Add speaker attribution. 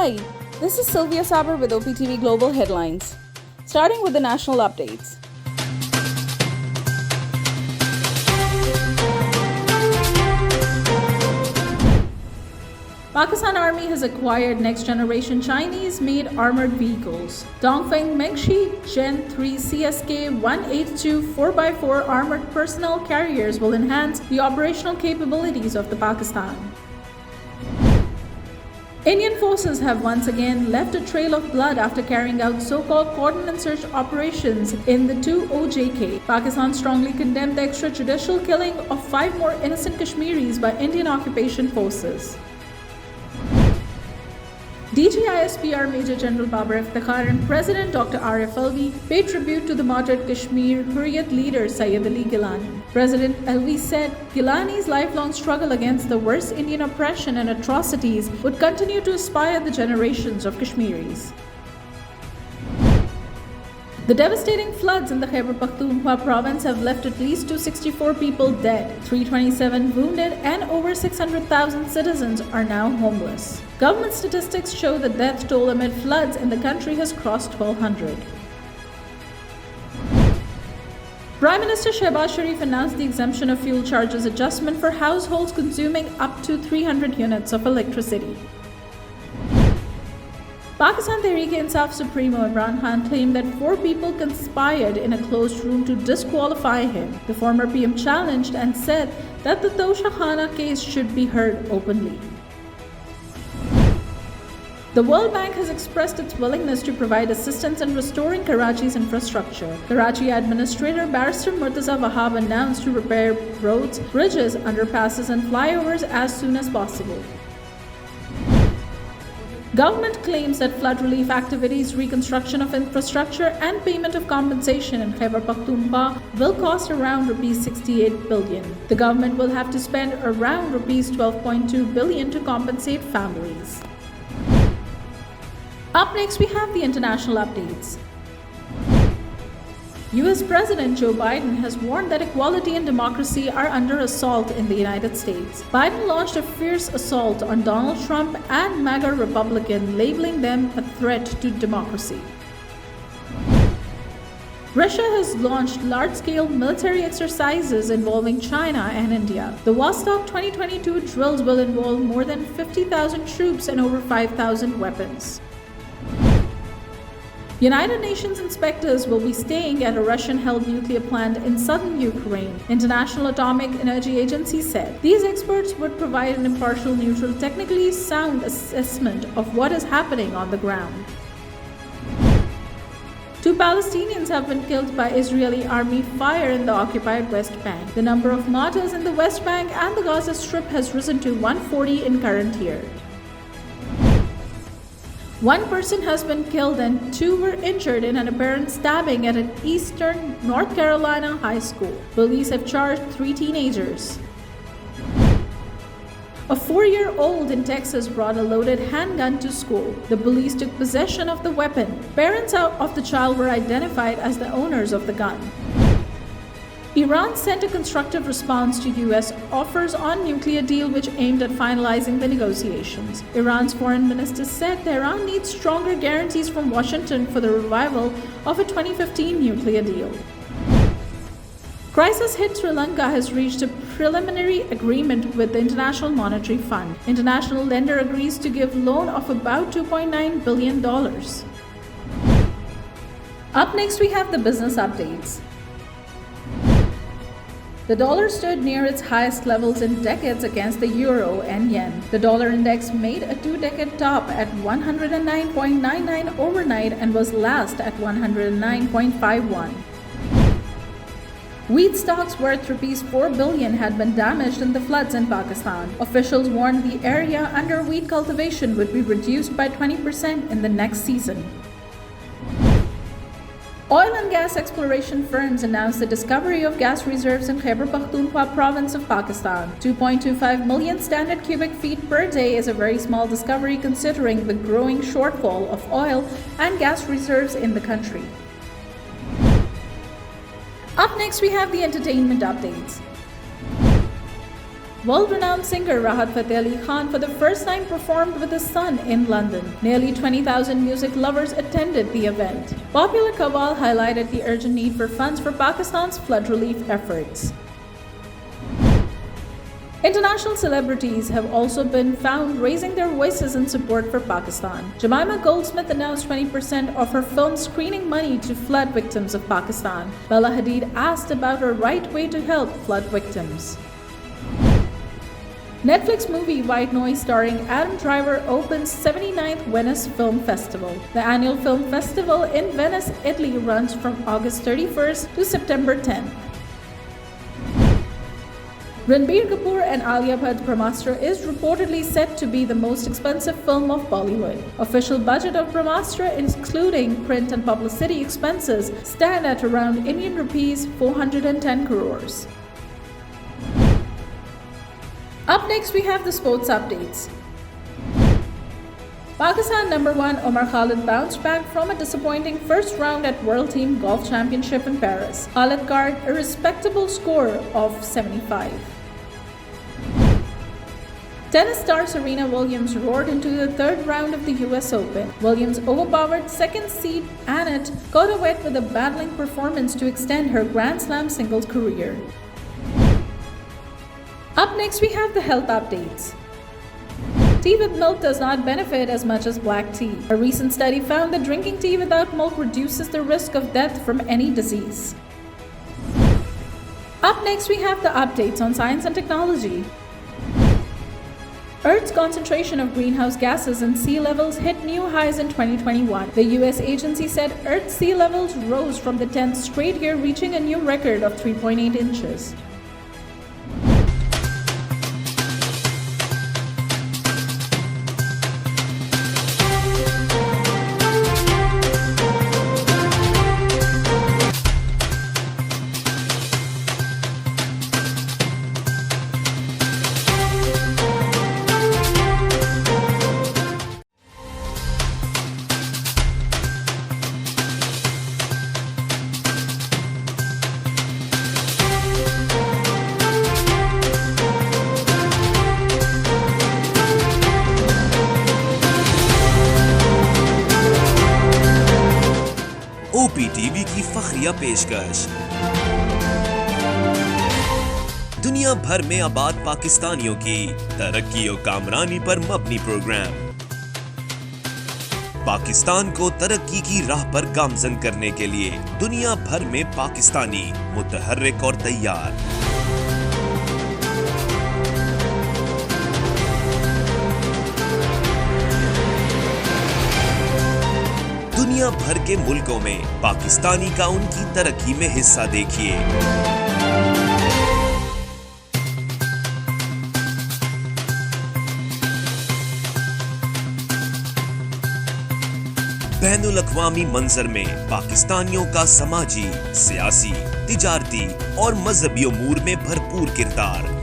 Speaker 1: Hi, this is Sylvia Saber with OpTv Global Headlines. Starting with the national updates. Pakistan Army has acquired next-generation Chinese-made armored vehicles. Dongfeng Mengshi Gen 3 CSK 182 4x4 armored personnel carriers will enhance the operational capabilities of the Pakistan. Indian forces have once again left a trail of blood after carrying out so-called cordon and search operations in the 2OJK. Pakistan strongly condemned the extrajudicial killing of 5 more innocent Kashmiris by Indian occupation forces. DGISPR Major General Babar Iftikhar and President Dr. Arif Alvi paid tribute to the martyred Kashmir Hurriyat leader Sayyid Ali Gilani. President Alvi said Gilani's lifelong struggle against the worst Indian oppression and atrocities would continue to inspire the generations of Kashmiris. The devastating floods in the Khyber Pakhtunkhwa province have left at least 264 people dead, 327 wounded, and over 600,000 citizens are now homeless. Government statistics show the death toll amid floods in the country has crossed 1,200. Prime Minister Shehbaz Sharif announced the exemption of fuel charges adjustment for households consuming up to 300 units of electricity. Pakistan Tehreek-e-Insaf Supremo Imran Khan claimed that 4 people conspired in a closed room to disqualify him. The former PM challenged and said that the Tosha Khana case should be heard openly. The World Bank has expressed its willingness to provide assistance in restoring Karachi's infrastructure. Karachi Administrator Barrister Murtaza Wahab announced to repair roads, bridges, underpasses and flyovers as soon as possible. Government claims that flood relief activities, reconstruction of infrastructure and payment of compensation in Khyber Pakhtunkhwa will cost around Rs 68 billion. The government will have to spend around Rs 12.2 billion to compensate families. Up next, we have the international updates. US President Joe Biden has warned that equality and democracy are under assault in the United States. Biden launched a fierce assault on Donald Trump and MAGA Republican, labeling them a threat to democracy. Russia has launched large-scale military exercises involving China and India. The Vostok 2022 drills will involve more than 50,000 troops and over 5,000 weapons. United Nations inspectors will be staying at a Russian-held nuclear plant in southern Ukraine, International Atomic Energy Agency said. These experts would provide an impartial, neutral, technically sound assessment of what is happening on the ground. 2 Palestinians have been killed by Israeli army fire in the occupied West Bank. The number of martyrs in the West Bank and the Gaza Strip has risen to 140 in current year. 1 person has been killed and 2 were injured in an apparent stabbing at an eastern North Carolina high school. Police have charged 3 teenagers. A 4-year-old in Texas brought a loaded handgun to school. The police took possession of the weapon. Parents of the child were identified as the owners of the gun. Iran sent a constructive response to US offers on nuclear deal which aimed at finalizing the negotiations. Iran's foreign minister said Tehran needs stronger guarantees from Washington for the revival of a 2015 nuclear deal. Crisis hit Sri Lanka has reached a preliminary agreement with the International Monetary Fund. International lender agrees to give loan of about $2.9 billion. Up next, we have the business updates. The dollar stood near its highest levels in decades against the euro and yen. The dollar index made a 2-decade top at 109.99 overnight and was last at 109.51. Wheat stocks worth Rs 4 billion had been damaged in the floods in Pakistan. Officials warned the area under wheat cultivation would be reduced by 20% in the next season. Oil and gas exploration firms announced the discovery of gas reserves in Khyber Pakhtunkhwa province of Pakistan. 2.25 million standard cubic feet per day is a very small discovery considering the growing shortfall of oil and gas reserves in the country. Up next, we have the entertainment updates. World-renowned singer Rahat Fateh Ali Khan for the first time performed with his son in London. Nearly 20,000 music lovers attended the event. Popular Qawwal highlighted the urgent need for funds for Pakistan's flood relief efforts. International celebrities have also been found raising their voices in support for Pakistan. Jemima Goldsmith announced 20% of her film screening money to flood victims of Pakistan. Bella Hadid asked about a right way to help flood victims. Netflix movie White Noise starring Adam Driver opens 79th Venice Film Festival. The annual film festival in Venice, Italy runs from August 31st to September 10th. Ranbir Kapoor and Alia Bhatt's Brahmastra is reportedly set to be the most expensive film of Bollywood. Official budget of Brahmastra, excluding print and publicity expenses, stand at around Indian rupees 410 crores. Up next, we have the sports updates. Pakistan number 1 Omar Khalid bounced back from a disappointing first round at World Team Golf Championship in Paris. Khalid garnered a respectable score of 75. Tennis star Serena Williams roared into the third round of the US Open. Williams overpowered second seed Annette Kottaweit with a battling performance to extend her Grand Slam singles career. Up next, we have the health updates. Tea with milk does not benefit as much as black tea. A recent study found that drinking tea without milk reduces the risk of death from any disease. Up next, we have the updates on science and technology. Earth's concentration of greenhouse gases and sea levels hit new highs in 2021. The US agency said Earth's sea levels rose from the 10th straight year, reaching a new record of 3.8 inches.
Speaker 2: OpTv की फखरिया पेशकश। दुनिया भर में आबाद पाकिस्तानियों की तरक्की और कामरानी पर मबनी प्रोग्राम। पाकिस्तान को तरक्की की राह पर गामजन करने के लिए दुनिया भर में पाकिस्तानी मुतहर्रिक और तैयार। दुनिया भर के मुल्कों में पाकिस्तानी का उनकी तरक्की में हिस्सा देखिए। बैनुल अक़वामी मंजर में पाकिस्तानियों का समाजी, सियासी, तिजारती और मजहबी उमूर में भरपूर किरदार।